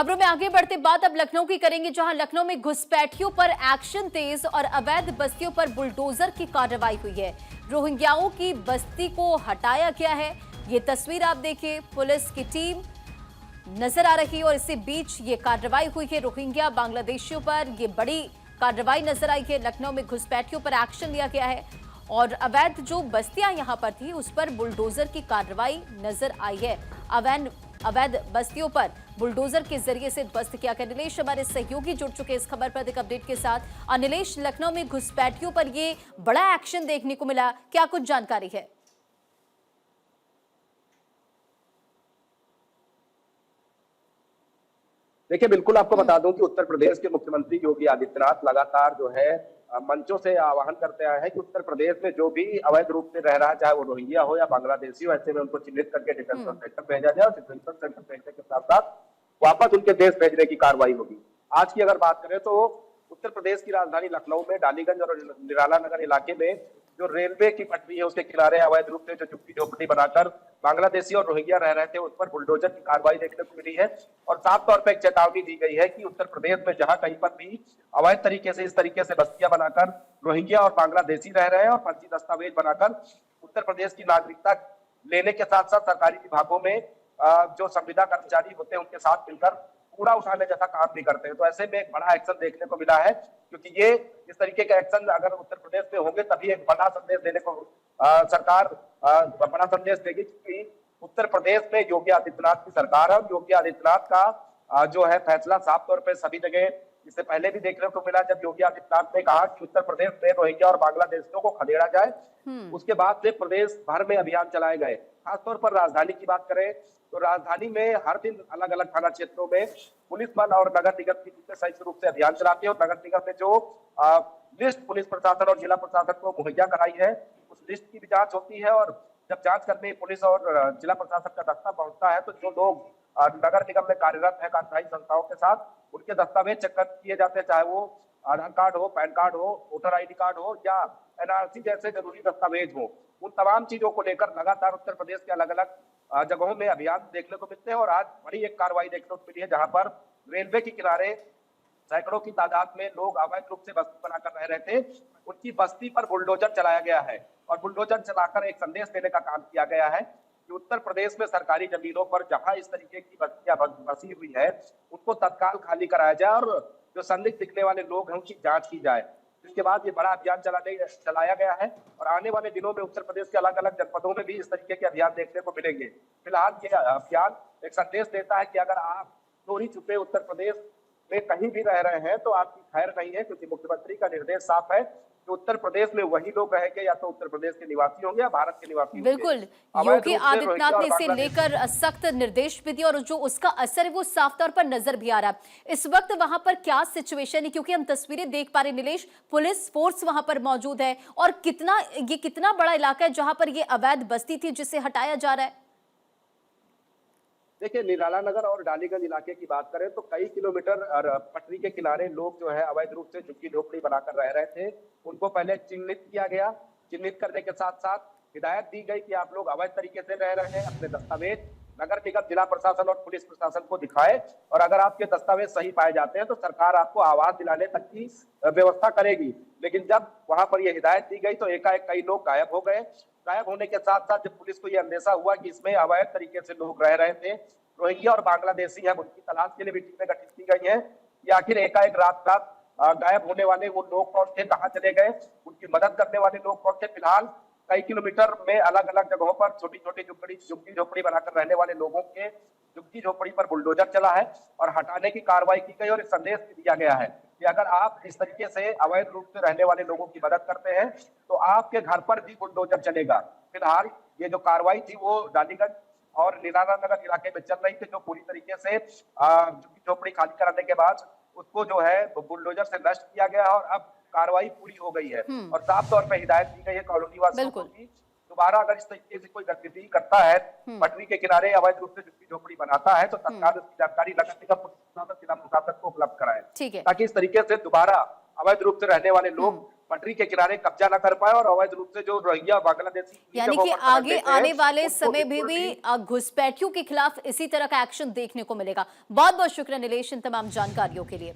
खबरों में आगे बढ़ते बात अब लखनऊ की करेंगे, जहां लखनऊ में घुसपैठियों पर एक्शन तेज और अवैध बस्तियों पर बुलडोजर की कार्रवाई हुई है। रोहिंग्याओं की बस्ती को हटाया गया है। ये तस्वीर आप देखिए, पुलिस की टीम नजर आ रही है और इसी बीच ये कार्रवाई हुई है। रोहिंग्या बांग्लादेशियों पर ये बड़ी कार्रवाई नजर आई है। लखनऊ में घुसपैठियों पर एक्शन लिया गया है और अवैध जो बस्तियां यहां पर थी उस पर बुलडोजर की कार्रवाई नजर आई है। अवैध बस्तियों पर बुलडोजर के जरिए से ध्वस्त किया गया। नीलेश हमारे सहयोगी जुड़ चुके हैं इस खबर पर अधिक अपडेट के साथ। नीलेश, लखनऊ में घुसपैठियों पर ये बड़ा एक्शन देखने को मिला, क्या कुछ जानकारी है? देखिए, बिल्कुल आपको बता दूं कि उत्तर प्रदेश के मुख्यमंत्री योगी आदित्यनाथ लगातार जो है मंचों से आह्वान करते आए हैं कि उत्तर प्रदेश में जो भी अवैध रूप से रह रहा है, चाहे वो रोहिंग्या हो या बांग्लादेशी हो, ऐसे में उनको चिन्हित करके डिटेंशन सेंटर भेजा जाए और डिटेंशन सेंटर भेजने के साथ साथ वापस उनके देश भेजने की कार्रवाई होगी। आज की अगर बात करें तो उत्तर प्रदेश की राजधानी लखनऊ में डालीगंज और निराला नगर इलाके में जो रेलवे की पटरी है उसके किनारे अवैध रूप से जो झुग्गी झोपड़ी बनाकर बांग्लादेशी और रोहिंग्या रह रहे थे उस पर बुलडोजर की कार्रवाई देखने को मिली है और साफ तौर पर एक चेतावनी दी गई है कि उत्तर प्रदेश में जहां कहीं पर भी अवैध तरीके से इस तरीके से बस्तियां बनाकर रोहिंग्या और बांग्लादेशी रह रहे हैं और फर्जी दस्तावेज बनाकर उत्तर प्रदेश की नागरिकता लेने के साथ साथ सरकारी विभागों में जो संविदा कर्मचारी होते हैं उनके साथ मिलकर कूड़ा उठाने जैसा काम भी करते हैं। तो ऐसे में एक बड़ा एक्शन देखने को मिला है, क्योंकि ये इस तरीके के एक्शन अगर उत्तर प्रदेश में होंगे तभी एक बड़ा संदेश देने को सरकार बड़ा संदेश देगी, क्योंकि उत्तर प्रदेश में योगी आदित्यनाथ की सरकार है और योगी आदित्यनाथ का जो है फैसला साफ तौर पर सभी जगह इससे पहले भी देखने को मिला जब योगी आदित्यनाथ ने कहा कि उत्तर प्रदेश में रोहिंग्या और बांग्लादेशियों को खदेड़ा जाए। उसके बाद से प्रदेश भर में अभियान चलाए गए। खासतौर पर राजधानी की बात करें तो राजधानी में हर दिन अलग अलग थाना क्षेत्रों में पुलिस बल और नगर निगम की टीमें संयुक्त रूप से अभियान चलाती है और नगर निगम ने जो लिस्ट पुलिस प्रशासन और जिला प्रशासन को मुहैया कराई है उस लिस्ट की भी जांच होती है और जब जांच करने पुलिस और जिला प्रशासन का दस्ता पहुंचता है तो जो लोग नगर निगम में कार्यरत है कार्यदायी संस्थाओं के साथ उनके दस्तावेज चेक किए जाते हैं, चाहे वो आधार कार्ड हो, पैन कार्ड हो, वोटर आईडी कार्ड हो या एनआरसी जैसे जरूरी दस्तावेज हो। उन तमाम चीजों को लेकर लगातार उत्तर प्रदेश के अलग अलग जगहों में अभियान देखने को मिलते हैं और आज बड़ी एक कार्रवाई देखने को मिली है जहां पर रेलवे के किनारे सैकड़ों की तादाद में लोग अवैध रूप से बस्ती बनाकर रह रहे थे, उनकी बस्ती पर बुलडोजर चलाया गया है और बुलडोजर चलाकर एक संदेश देने का काम किया गया है कि उत्तर प्रदेश में सरकारी जमीनों पर जहां इस तरीके की बस्तियां बसी हुई है उनको तत्काल खाली कराया जाए और जो संदिग्ध दिखने वाले लोग हैं उनकी जांच की जाए। इसके बाद ये बड़ा अभियान चलाया गया है और आने वाले दिनों में उत्तर प्रदेश के अलग अलग जनपदों में भी इस तरीके के अभियान देखने को मिलेंगे। फिलहाल ये अभियान एक संदेश देता है कि अगर आप चोरी छुपे उत्तर प्रदेश में कहीं भी रह रहे हैं तो आपकी खैर नहीं है, क्योंकि मुख्यमंत्री का निर्देश साफ है कि उत्तर प्रदेश में वही लोग रहेंगे या तो उत्तर प्रदेश के निवासी होंगे या भारत के निवासी होंगे। बिल्कुल, योगी आदित्यनाथ ने इसे लेकर सख्त निर्देश भी दिए और जो उसका असर है वो साफ तौर पर नजर भी आ रहा है। इस वक्त वहां पर क्या सिचुएशन है, क्योंकि हम तस्वीरें देख पा रहे नीलेश, पुलिस फोर्स वहां पर मौजूद है और कितना बड़ा इलाका है जहां पर ये अवैध बस्ती थी जिसे हटाया जा रहा है? देखिए, निराला नगर और डालीगंज इलाके की बात करें तो कई किलोमीटर पटरी के किनारे लोग जो है अवैध रूप से झुग्गी झोपड़ी बनाकर रह रहे थे। उनको पहले चिन्हित किया गया, चिन्हित करने के साथ साथ हिदायत दी गई कि आप लोग अवैध तरीके से रह रहे हैं, अपने दस्तावेज नगर निगम, जिला प्रशासन और पुलिस प्रशासन को दिखाए और अगर आपके दस्तावेज सही पाए जाते हैं तो सरकार आपको आवास दिलाने तक की व्यवस्था करेगी। लेकिन जब वहां पर यह हिदायत दी गई तो एकाएक कई लोग गायब हो गए। गायब होने के साथ साथ जब पुलिस को यह अंदेशा हुआ कि इसमें अवैध तरीके से लोग रह रहे थे, रोहिंग्या और बांग्लादेशी हैं, उनकी तलाश के लिए भी टीमें गठित की गई हैं कि आखिर एकाएक रात रात गायब होने वाले वो लोग कौन थे, कहाँ चले गए, उनकी मदद करने वाले लोग कौन थे। फिलहाल कई किलोमीटर में अलग अलग जगहों पर छोटी छोटी झुग्गी झोपड़ी बनाकर रहने वाले लोगों के झुग्गी झोपड़ी पर बुलडोजर चला है और हटाने की कार्रवाई की गई और एक संदेश भी दिया गया है कि अगर आप इस तरीके से अवैध रूप से रहने वाले लोगों की मदद करते हैं तो आपके घर पर भी बुलडोजर चलेगा। फिलहाल ये जो कार्रवाई थी वो डालीगंज और निराला नगर इलाके में चल रही थी, जो पूरी तरीके से झुग्गी झोपड़ी खाली कराने के बाद उसको जो है बुलडोजर से नष्ट किया गया और अब कार्रवाई पूरी हो गई है और साफ तौर पर हिदायत दी गई है कॉलोनी वासियों को कि दोबारा अगर इस तरीके से कोई गतिविधि करता है, पटरी के किनारे अवैध रूप से झुग्गी झोपड़ी बनाता है तो तत्काल उसकी जानकारी नगर निगम जिला प्रशासन को उपलब्ध कराए, ताकि इस तरीके से दोबारा अवैध रूप से रहने वाले लोग पटरी के किनारे कब्जा न कर पाए और अवैध रूप से जो रोहिंग्या बांग्लादेशी यानी जगहों कि पर दखल आगे देते हैं, आने वाले उसको समय में बिल्कुल भी घुसपैठियों के खिलाफ इसी तरह का एक्शन देखने को मिलेगा। बहुत बहुत शुक्रिया नीलेश इन तमाम जानकारियों के लिए।